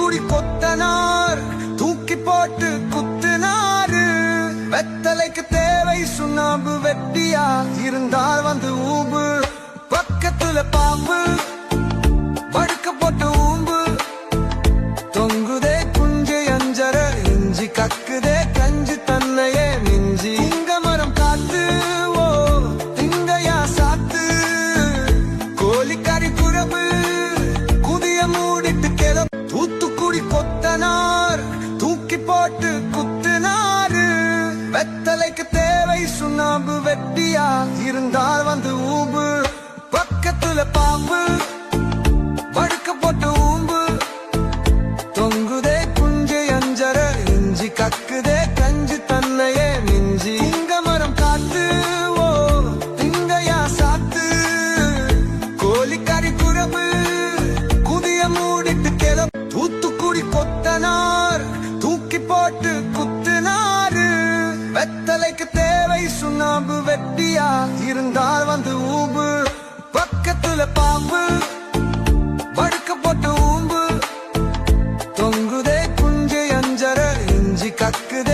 தூத்துக்குடி கொத்தனார் தூக்கி போட்டு குத்துனாரு. வெத்தலைக்கு தேவை சுண்ணாம்பு, வெட்டியா இருந்தால் வந்து ஊம்பு. பக்கத்துல பாம்பு படுக்க போட்டு ஊம்பு. தொங்குதே குஞ்சு அஞ்சர இஞ்சி, கக்குதே கஞ்சி தன்னையே மிஞ்சி. இங்க மரம் காத்து ஓ திங்கையா சாத்து. கோழிக்கறி குழம்பு குதிய மூடிட்டு கிள. தூத்துக்குடி கொத்தனார் தூக்கி போட்டு குத்துனாரு. வெத்தலைக்கு தேவை சுண்ணாம்பு, வெட்டியா இருந்தால் வந்து ஊம்பு. பக்கத்துல பாம்பு படுக்க போட்டு ஊம்பு. தொங்குதே குஞ்சு அஞ்சர இஞ்சி, கக்குதே கஞ்சி தன்னையே மிஞ்சி. இங்க மரம் காத்து ஓ திங்கையா சாத்து. கோழிக்கறி குழம்பு குதிய மூடிட்டு கிள. தூத்துக்குடி கொத்தனார் தூக்கி போட்டு குத்துனாரு. வெத்தலைக்கு தேவை சுண்ணாம்பு, வெட்டியா இருந்தால் வந்து ஊம்பு. பக்கத்துல பாம்பு படுக்க போட்டு ஊம்பு. தொங்குதே குஞ்சு அஞ்சர இஞ்சி, கக்குதே